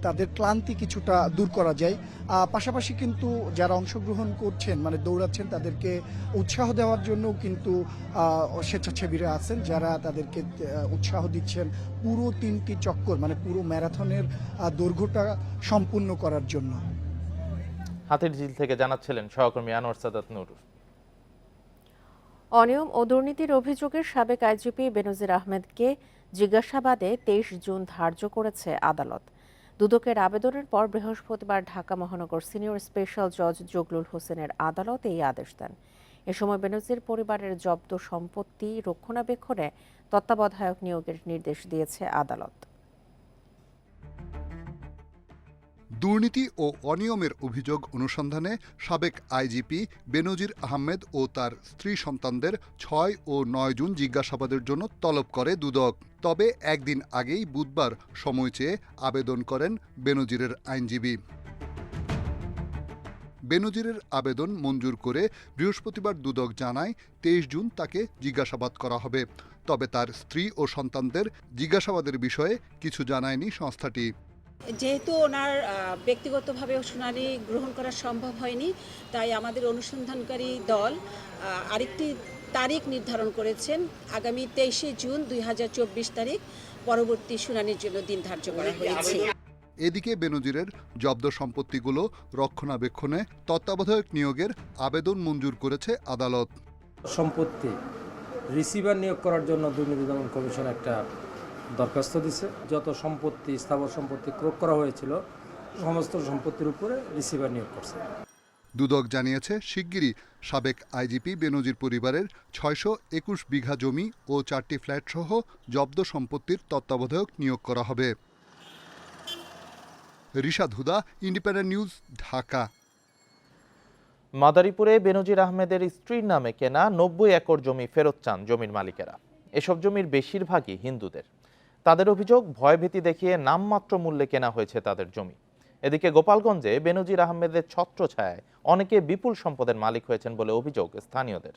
তাদের ক্লান্তি কিছুটা দূর করা যায়। পাশাপাশি কিন্তু যারা অংশগ্রহণ করছেন মানে দৌড়াচ্ছেন তাদেরকে উৎসাহ দেওয়ার জন্য কিন্তু স্বেচ্ছাসেবীরা আছেন যারা তাদেরকে উৎসাহ দিচ্ছেন পুরো 3টি চক্কর মানে পুরো ম্যারাথনের দৈর্ঘ্যটা সম্পূর্ণ করার জন্য। হাতিরঝিল থেকে জানাচ্ছিলেন সহকর্মী আনোয়ার সাদাত নূর। অনিয়ম ও দুর্নীতির অভিযোগে সাবেক আইজিপি বেনজির আহমেদকে জিজ্ঞাসাবাদে 23 জুন ধার্য করেছে আদালত। দুদকের আবেদনের পর বৃহস্পতিবার ঢাকা মহানগর সিনিয়র স্পেশাল জজ জগলুল হোসেনের আদালত এই আদেশ দেন। এ সময় বেনজির পরিবারের জব্দ সম্পত্তি রক্ষণাবেক্ষণে তত্ত্বাবধায়ক নিয়োগের নির্দেশ দিয়েছে আদালত। দুর্নীতি ও অনিয়মের অভিযোগ অনুসন্ধানে সাবেক আইজিপি বেনজির আহমেদ ও তার স্ত্রী সন্তানদের ৬ ও ৯ জুন জিজ্ঞাসাবাদের জন্য তলব করে দুদক। তবে একদিন আগেই বুধবার সময় চেয়ে আবেদন করেন বেনজিরের আইনজীবী। বেনজিরের আবেদন মঞ্জুর করে বৃহস্পতিবার দুদক জানায় ২৩ জুন তাকে জিজ্ঞাসাবাদ করা হবে। তবে তার স্ত্রী ও সন্তানদের জিজ্ঞাসাবাদের বিষয়ে কিছু জানায়নি সংস্থাটি। যেহেতু ওনার ব্যক্তিগতভাবে শুনানি গ্রহণ করা সম্ভব হয়নি, তাই আমাদের অনুসন্ধানকারী দল আরেকটি তারিখ নির্ধারণ করেছেন, আগামী ২৩শে জুন ২০২৪ তারিখ পরবর্তী শুনানির জন্য দিন ধার্য করা হয়েছে। এদিকে বেনজিরের জব্দ সম্পত্তিগুলো রক্ষণাবেক্ষণে তত্ত্বাবধায়ক নিয়োগের আবেদন মঞ্জুর করেছে আদালত। সম্পত্তি রিসিভার নিয়োগ করার জন্য দুর্নীতি দমন কমিশন একটা দরখাস্ত দিছে। যত সম্পত্তি স্থাবর সম্পত্তি ক্রয় করা হয়েছিল সমস্ত সম্পত্তির উপরে রিসিভার নিয়োগ করছে। দুদক জানিয়েছে শিগগিরই সাবেক আইজিপি বেনজির পরিবারের ৬২১ বিঘা জমি ও ৪টি ফ্ল্যাট সহ জব্দ সম্পত্তির তত্ত্বাবধায়ক নিয়োগ করা হবে। রিশাদ হুদা, ইন্ডিপেন্ডেন্ট নিউজ, ঢাকা। মাদারীপুরে বেনজির আহমেদের স্ত্রীর নামে কেনা ৯০ একর জমি ফেরত চান জমির মালিকেরা। এসব জমির বেশিরভাগই হিন্দুদের। তাদের অভিযোগ, ভয়ভীতি দেখিয়ে নামমাত্র মূল্যে কেনা হয়েছে তাদের জমি। এদিকে গোপালগঞ্জে বেনজির আহমেদের ছত্রছায়ায় অনেকে বিপুল সম্পদের মালিক হয়েছেন বলে অভিযোগ স্থানীয়দের।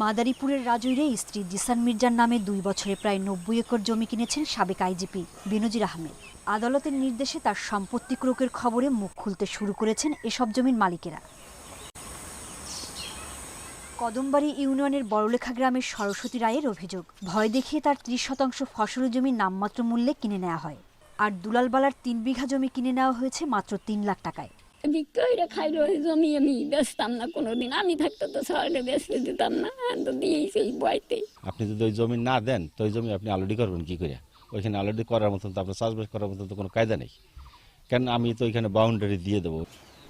মাদারীপুরের রাজৈরে স্ত্রী জিসান মির্জার নামে ২ বছরে প্রায় ৯০ একর জমি কিনেছেন সাবেক আইজিপি বেনজির আহমেদ। আদালতের নির্দেশে তার সম্পত্তি ক্রোকের খবরে মুখ খুলতে শুরু করেছেন এসব জমির মালিকেরা। কদমবাড়ি ইউনিয়নের বড়লেখা গ্রামের সরস্বতী রায়ের অভিযোগ, ভয় দেখিয়ে তার ৩০% ফসল জমি নামমাত্র মূল্যে কিনে নেওয়া হয়। আর দুলালবালার ৩ বিঘা জমি কিনে নেওয়া হয়েছে মাত্র ৩ লাখ টাকায়। বিক্রয়রা খাইল জমি আমি বেচতাম না কোনোদিন, আমি থাকতে তো শহরে বেচতে দিতাম না, তো দিয়েই সেই বয়তে। আপনি যদি ওই জমি না দেন তো ওই জমি আপনি আলুডি করবেন কি করে? ওইখানে আলুডি করার মতন তো আপনার চাষবাস করার মতন তো কোনো কায়দা নেই, কেন আমি তো ওইখানে বাউন্ডারি দিয়ে দেবো।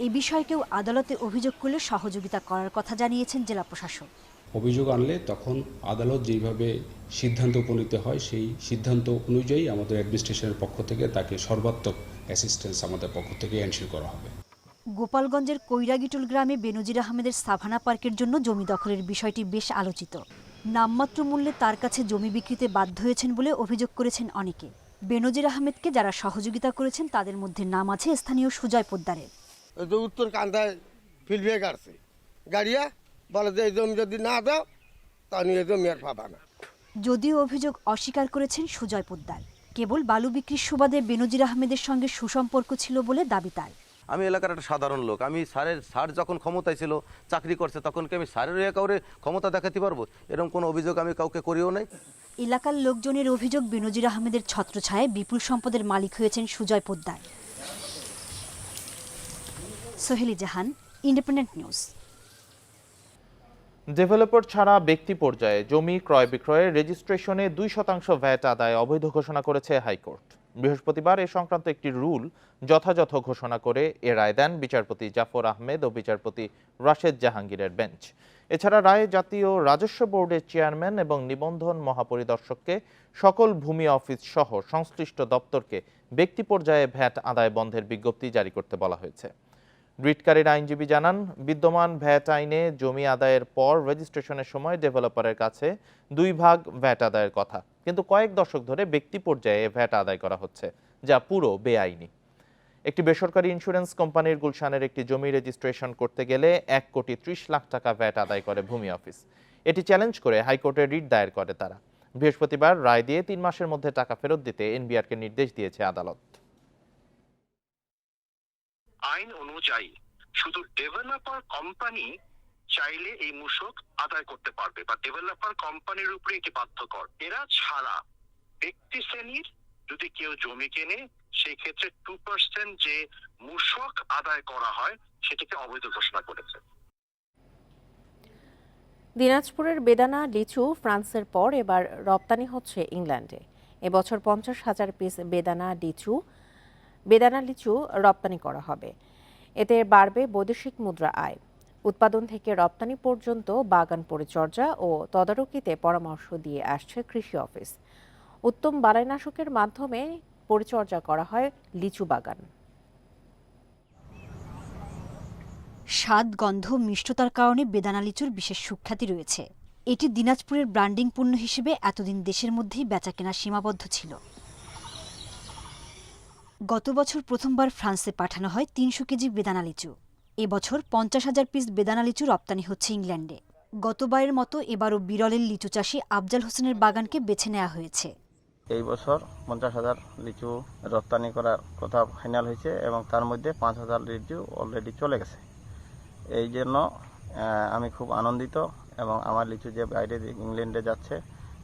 এই বিষয়ে কেউ আদালতে অভিযোগ করলে সহযোগিতা করার কথা জানিয়েছেন জেলা প্রশাসক। অভিযোগ আনলে তখন আদালত যেভাবে সিদ্ধান্ত উপনীত হয় সেই সিদ্ধান্ত অনুযায়ী আমাদের অ্যাডমিনিস্ট্রেশনের পক্ষ থেকে তাকে সর্বাত্মক অ্যাসিস্ট্যান্স আমাদের পক্ষ থেকে এনশিওর করা হবে। গোপালগঞ্জের কৈরাগিটুল গ্রামে বেনজির আহমেদের সাভানা পার্কের জন্য জমি দখলের বিষয়টি বেশ আলোচিত। নামমাত্র মূল্যে তার কাছে জমি বিক্রিতে বাধ্য হয়েছেন বলে অভিযোগ করেছেন অনেকে। বেনজির আহমেদকে যারা সহযোগিতা করেছেন তাদের মধ্যে নাম আছে স্থানীয় সুজয় পোদ্দারের। উত্তর কান্দায় ফিল্ডে গাড়ছে গাড়িয়া বলে যে এই জমি যদি না দাও তাহলে এই জমি আর পাবা না। যদিও অভিযোগ অস্বীকার করেছেন সুজয় পোদ্দার। কেবল বালু বিক্রির সুবাদে বেনজির আহমেদের সঙ্গে সুসম্পর্ক ছিল বলে দাবি তার। আমি এলাকার একটা সাধারণ লোক, আমি স্যার যখন ক্ষমতায় ছিল চাকরি করছে তখন কি আমি স্যারের কাউরে ক্ষমতা দেখাতে পারবো? এরকম কোনো অভিযোগ আমি কাউকে করিও নাই। এলাকার লোকজনের অভিযোগ, বেনজির আহমেদের ছত্রছায়ায় বিপুল সম্পদের মালিক হয়েছেন সুজয় পোদ্দার। সোহেলি জাহান, ইন্ডিপেন্ডেন্ট নিউজ। ডেভেলপার ছাড়া ব্যক্তি পর্যায়ে জমি ক্রয় বিক্রয়ের রেজিস্ট্রেশনে 2% ভ্যাট আদায় অবৈধ ঘোষণা করেছে হাইকোর্ট। বৃহস্পতিবার এ সংক্রান্ত একটি রুল যথাযথ ঘোষণা করে এ রায় দেন বিচারপতি জাফর আহমেদ ও বিচারপতি রাশেদ জাহাঙ্গীরের বেঞ্চ। এছাড়া রায়ে জাতীয় রাজস্ব বোর্ডের চেয়ারম্যান এবং নিবন্ধন মহাপরিদর্শককে সকল ভূমি অফিস সহ সংশ্লিষ্ট দপ্তরকে ব্যক্তি পর্যায়ে ভ্যাট আদায় বন্ধের বিজ্ঞপ্তি জারি করতে বলা হয়েছে। রিটকারীর আইনজীবী জানান, বিদ্যমান ভ্যাট আইনে জমি আদায়ের পর রেজিস্ট্রেশনের সময় ডেভেলপারের কাছে 2 ভাগ ভ্যাট আদায়ের কথা, কিন্তু কয়েক দশক ধরে ব্যক্তি পর্যায়ে ভ্যাট আদায় করা হচ্ছে, যা পুরো বেআইনি। একটি বেসরকারি ইন্স্যুরেন্স কোম্পানির গুলশানের একটি জমি রেজিস্ট্রেশন করতে গেলে 1,30,00,000 টাকা ভ্যাট আদায় করে ভূমি অফিস। এটি চ্যালেঞ্জ করে হাইকোর্টে রিট দায়ের করে তারা। বৃহস্পতিবার রায় দিয়ে 3 মাসের মধ্যে টাকা ফেরত দিতে এনবিআরকে নির্দেশ দিয়েছে আদালত। আইন অনুযায়ী শুধু ডেভেলপার কোম্পানি চাইলে এই মূসক আদায় করতে পারবে বা ডেভেলপার কোম্পানির উপরে এটি বাধ্যকর। এরা ছাড়া ব্যক্তি শ্রেণীর যদি কেউ জমি কেনে সেই ক্ষেত্রে 2% যে মূসক আদায় করা হয় সেটাকে অবৈধ ঘোষণা করেছে। দিনাজপুরের বেদানা লিচু ফ্রান্সের পর এবার রপ্তানি হচ্ছে ইংল্যান্ডে। এবছর 50,000 পিস বেদানা লিচু রপ্তানি করা হবে। এতে বাড়বে বৈদেশিক মুদ্রা আয়। উৎপাদন থেকে রপ্তানি পর্যন্ত বাগান পরিচর্যা ও তদারকিতে পরামর্শ দিয়ে আসছে কৃষি অফিস। উত্তম বালাইনাশকের মাধ্যমে পরিচর্যা করা হয় লিচু বাগান। স্বাদ, গন্ধ, মিষ্টতার কারণে বেদানা লিচুর বিশেষ সুখ্যাতি রয়েছে। এটি দিনাজপুরের ব্র্যান্ডিং পণ্য হিসেবে এতদিন দেশের মধ্যেই বেচাকেনা সীমাবদ্ধ ছিল। গত বছর প্রথমবার ফ্রান্সে পাঠানো হয় 300 কেজি বেদানা লিচু। এবছর 50,000 পিস বেদানা লিচু রপ্তানি হচ্ছে ইংল্যান্ডে। গতবারের মতো এবারও বিরলের লিচু চাষি আফজাল হোসেনের বাগানকে বেছে নেওয়া হয়েছে। এই বছর 50,000 লিচু রপ্তানি করার কথা ফাইনাল হয়েছে এবং তার মধ্যে 5,000 লিচু অলরেডি চলে গেছে। এই জন্য আমি খুব আনন্দিত এবং আমার লিচু যে বাইরে ইংল্যান্ডে যাচ্ছে,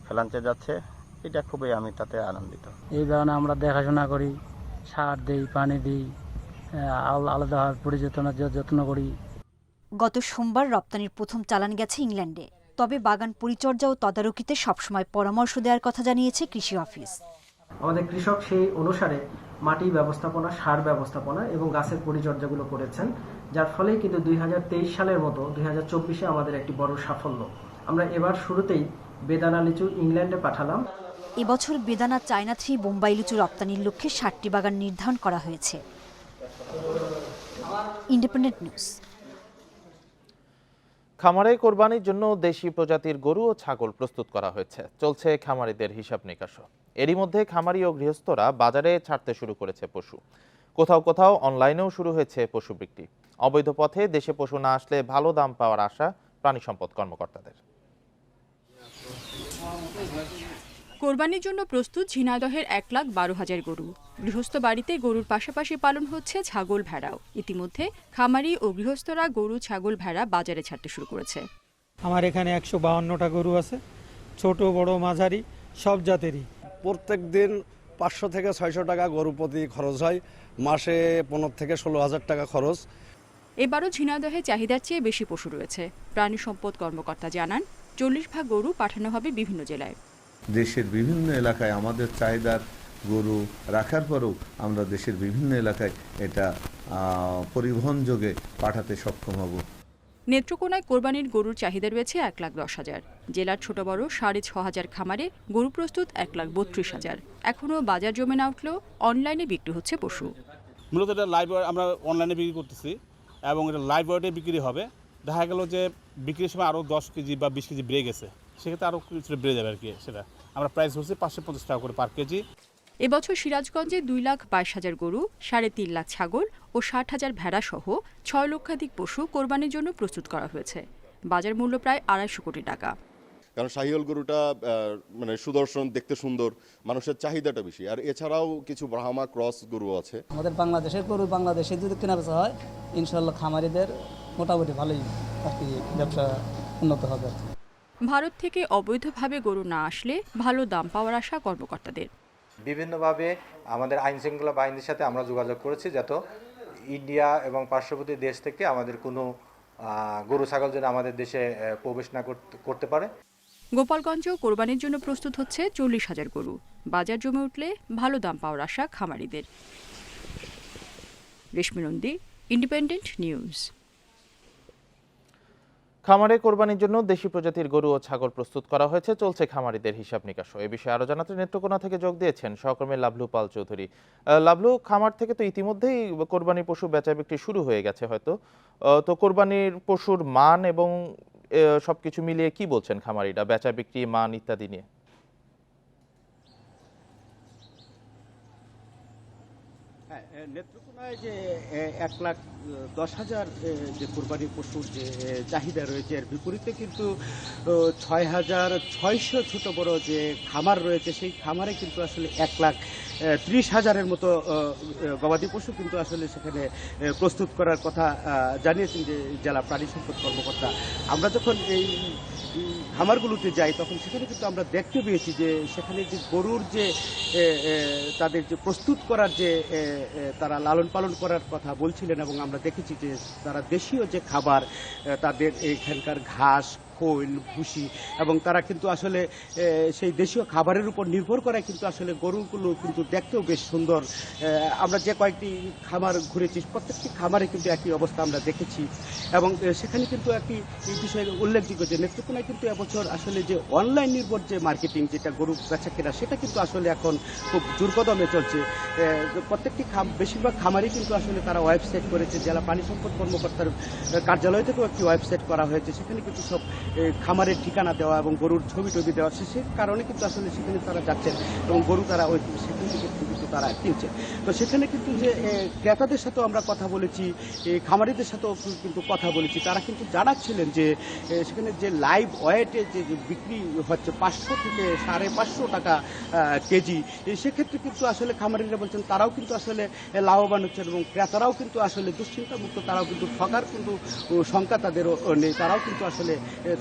ফ্রান্সে যাচ্ছে, এটা খুবই আমি তাতে আনন্দিত। এই বাগানে আমরা দেখাশোনা করি, সার দিই, পানি দিই, আলাদাভাবে যত্ন করি। গত সোমবার রপ্তানির প্রথম চালান গেছে ইংল্যান্ডে। তবে বাগান পরিচর্যা ও তদারকিতে সবসময় পরামর্শ দেওয়ার কথা জানিয়েছে কৃষি অফিস। আমাদের কৃষক সেই অনুসারে মাটি ব্যবস্থাপনা, সার ব্যবস্থাপনা এবং গাছের পরিচর্যাগুলো করেছেন, যার ফলে কিন্তু 2023 সালের মতো 2024-এ আমাদের একটি বড় সাফল্য। আমরা এবার শুরুতেই বেদানা লিচু ইংল্যান্ডে পাঠালাম। এবছর বেদানা চায়না 3 বোম্বাই লিচু রপ্তানির লক্ষ্যে 60টি বাগান নির্ধারণ করা হয়েছে। Independent news. খামারে কোরবানির জন্য দেশি প্রজাতির গরু ও ছাগল প্রস্তুত করা হয়েছে। চলছে খামারিদের হিসাব নিকাশও। এরই মধ্যে খামারি ও গৃহস্থরা বাজারে ছাড়তে শুরু করেছে পশু। কোথাও কোথাও অনলাইনেও শুরু হয়েছে পশু বিক্রি। অবৈধ পথে দেশে পশু না আসলে ভালো দাম পাওয়ার আশা প্রাণী সম্পদ কর্মকর্তাদের। কোরবানির জন্য প্রস্তুত ঝিনাইদহের 1,12,000 গরু। গৃহস্থ বাড়িতে গরুর পাশাপাশি পালন হচ্ছে ছাগল, ভেড়াও। ইতিমধ্যে খামারি ও গৃহস্থরা গরু, ছাগল, ভেড়া বাজারে ছাড়তে শুরু করেছে। আমার এখানে 152টা গরু আছে, ছোট বড় মাঝারি সব জাতেরই। প্রত্যেক দিন 500 থেকে 600 টাকা গরু প্রতি খরচ হয়, মাসে 15 থেকে 16,000 টাকা খরচ। এবারও ঝিনাইদহে চাহিদার চেয়ে বেশি পশু রয়েছে। প্রাণী সম্পদ কর্মকর্তা জানান, 40 ভাগ গরু পাঠানো হবে বিভিন্ন জেলায়। দেশের বিভিন্ন এলাকায় আমাদের চাহিদার গরু রাখার পরেও আমরা দেশের বিভিন্ন এলাকায় এটা পরিবহন যোগে পাঠাতে সক্ষম হব। নেত্রকোনায় কোরবানির গরুর চাহিদা রয়েছে 1,10,000। জেলার ছোট বড় 6,500 খামারে গরু প্রস্তুত 1,32,000। এখনও বাজার জমে না উঠলেও অনলাইনে বিক্রি হচ্ছে পশু। মূলত এটা লাইভ আমরা অনলাইনে বিক্রি করতেছি এবং এটা লাইভ ওয়েটে বিক্রি হবে। দেখা গেল যে বিক্রির সময় আরও 10 কেজি বা 20 কেজি বেড়ে গেছে, সেক্ষেত্রে আরও কিছুটা বেড়ে যাবে আর কি। সেটা আমরা প্রাইস হচ্ছে 550 টাকা করে পার কেজি। এবছর সিরাজগঞ্জে 2,22,000 গরু, 3.5 লাখ ছাগল ও 60,000 ভেড়া সহ 6 লক্ষাধিক পশু কোরবানির জন্য প্রস্তুত করা হয়েছে। বাজার মূল্য প্রায় 250 কোটি টাকা। কারণ শাহিওয়াল গরুটা মানে সুদর্শন, দেখতে সুন্দর, মানুষের চাহিদাটা বেশি। আর এছাড়াও কিছু ব্রাহ্মা ক্রস গরু আছে। আমাদের বাংলাদেশের গরু বাংলাদেশে যদি কেনা বেচা হয়, ইনশাল্লাহ খামারিদের মোটামুটি ভালোই আর কি ব্যবসা উন্নত হবে। ভারত থেকে অবৈধভাবে গরু না আসলে ভালো দাম পাওয়ার আশা কর্মকর্তাদের। বিভিন্নভাবে আমাদের আইন শৃঙ্খলা বাহিনীর সাথে আমরা যোগাযোগ করেছি, যাতে ইন্ডিয়া এবং পার্শ্ববর্তী দেশ থেকে আমাদের কোনো গরু ছাগল যেন আমাদের দেশে প্রবেশ না করতে পারে। গোপালগঞ্জেও কোরবানির জন্য প্রস্তুত হচ্ছে 40,000 গরু। বাজার জমে উঠলে ভালো দাম পাওয়ার আশা খামারিদের। রেশমি নন্দী, ইন্ডিপেন্ডেন্ট নিউজ। খামারে কোরবানির জন্য দেশি প্রজাতির গরু ও ছাগল প্রস্তুত করা হয়েছে। চলছে খামারিদের হিসাব নিকাশ। এ বিষয়ে আরো জানাতে নেত্রকোনা থেকে যোগ দিয়েছেন সহকর্মী লাভলু পাল চৌধুরী। লাভলু, খামার থেকে তো ইতিমধ্যেই কোরবানির পশু বেচা বিক্রি শুরু হয়ে গেছে হয়তো, তো কোরবানির পশুর মান এবং সবকিছু মিলিয়ে কি বলছেন খামারিরা, বেচা বিক্রি, মান ইত্যাদি নিয়ে? নেত্রকোনায় যে 1,10,000 যে কোরবানি পশুর যে চাহিদা রয়েছে, এর বিপরীতে কিন্তু 6,600 ছোট বড় যে খামার রয়েছে, সেই খামারে কিন্তু আসলে 1,30,000-এর মতো গবাদি পশু কিন্তু আসলে সেখানে প্রস্তুত করার কথা জানিয়েছেন যে জেলা প্রাণী সম্পদ কর্মকর্তা। আমরা যখন এই খামারগুলোতে যাই তখন সেখানে কিন্তু আমরা দেখতে পেয়েছি যে সেখানে যে গরুর যে তাদের যে প্রস্তুত করার যে তারা লালন পালন করার কথা বলছিলেন, এবং আমরা দেখেছি যে তারা দেশীয় যে খাবার, তাদের এখানকার ঘাস, খোল ভুসি এবং তারা কিন্তু আসলে সেই দেশীয় খাবারের উপর নির্ভর করে কিন্তু আসলে গরুগুলো কিন্তু দেখতেও বেশ সুন্দর। আমরা যে কয়েকটি খামার ঘুরেছি প্রত্যেকটি খামারে কিন্তু একই অবস্থা আমরা দেখেছি এবং সেখানে কিন্তু একটি বিষয় উল্লেখযোগ্য যে নেত্রকোনায় কিন্তু এবছর আসলে যে অনলাইন নির্ভর যে মার্কেটিং যেটা গরু বেচা কেনা সেটা কিন্তু আসলে এখন খুব জোরকদমে চলছে। প্রত্যেকটি বেশিরভাগ খামারই কিন্তু আসলে তারা ওয়েবসাইট করেছে, জেলা পানি সম্পদ কর্মকর্তার কার্যালয় থেকেও একটি ওয়েবসাইট করা হয়েছে, সেখানে কিন্তু সব খামারের ঠিকানা দেওয়া এবং গরুর ছবি টবি দেওয়া, সে কারণে কিন্তু আসলে সেখানে তারা যাচ্ছেন এবং গরু তারা ওই সেখান থেকে কিন্তু তারা কিনছে। তো সেখানে কিন্তু যে ক্রেতাদের সাথেও আমরা কথা বলেছি, খামারিদের সাথেও কিন্তু কথা বলেছি, তারা কিন্তু জানাচ্ছিলেন যে সেখানে যে লাইভ ওয়েটে যে বিক্রি হচ্ছে 500 থেকে 550 টাকা কেজি, সেক্ষেত্রে কিন্তু আসলে খামারিরা বলছেন তারাও কিন্তু আসলে লাভবান হচ্ছেন এবং ক্রেতারাও কিন্তু আসলে দুশ্চিন্তামুক্ত, তারাও কিন্তু ঠকার কিন্তু শঙ্কা তাদেরও নেই, তারাও কিন্তু আসলে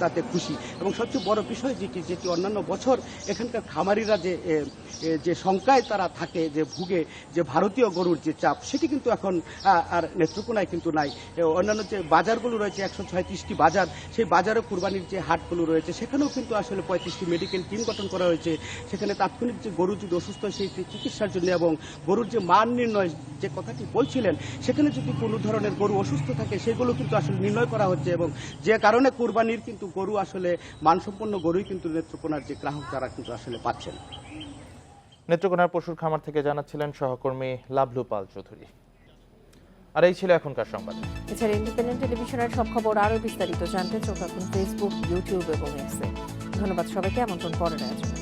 তাতে খুশি। এবং সবচেয়ে বড় বিষয় যেটি অন্যান্য বছর এখানকার খামারিরা যে শঙ্কায় তারা থাকে, যে ভুগে, যে ভারতীয় গরুর যে চাপ, সেটি কিন্তু এখন আর নেত্রকোনায় কিন্তু নাই। অন্যান্য যে বাজারগুলো রয়েছে 136টি বাজার, সেই বাজারে কুরবানির যে হাটগুলো রয়েছে সেখানেও কিন্তু আসলে 35টি মেডিকেল টিম গঠন করা হয়েছে। সেখানে তাৎক্ষণিক যে গরু যদি অসুস্থ হয় সেই চিকিৎসার জন্য এবং গরুর যে মান নির্ণয় যে কথাটি বলছিলেন, সেখানে যদি কোনো ধরনের গরু অসুস্থ থাকে সেগুলো কিন্তু আসলে নির্ণয় করা হচ্ছে এবং যে কারণে কুরবানির কিন্তু গরু আসলে মানসম্পন্ন গরুই কিন্তু নেত্রকোনার যে গ্রাহক তারা কিন্তু আসলে পাচ্ছেন। নেত্রকোনার পশুর খামার থেকে জানাচ্ছিলেন সহকর্মী লাভলু পাল চৌধুরী। আর এই ছিল এখনকার সংবাদ। এছাড়া ইন্ডিপেন্ডেন্ট টেলিভিশনের সব খবর আরও বিস্তারিত জানতে চোখ রাখুন ফেসবুক, ইউটিউব এবং এক্সে। ধন্যবাদ সবাইকে, আমন্ত্রণ পরের আয়োজনে।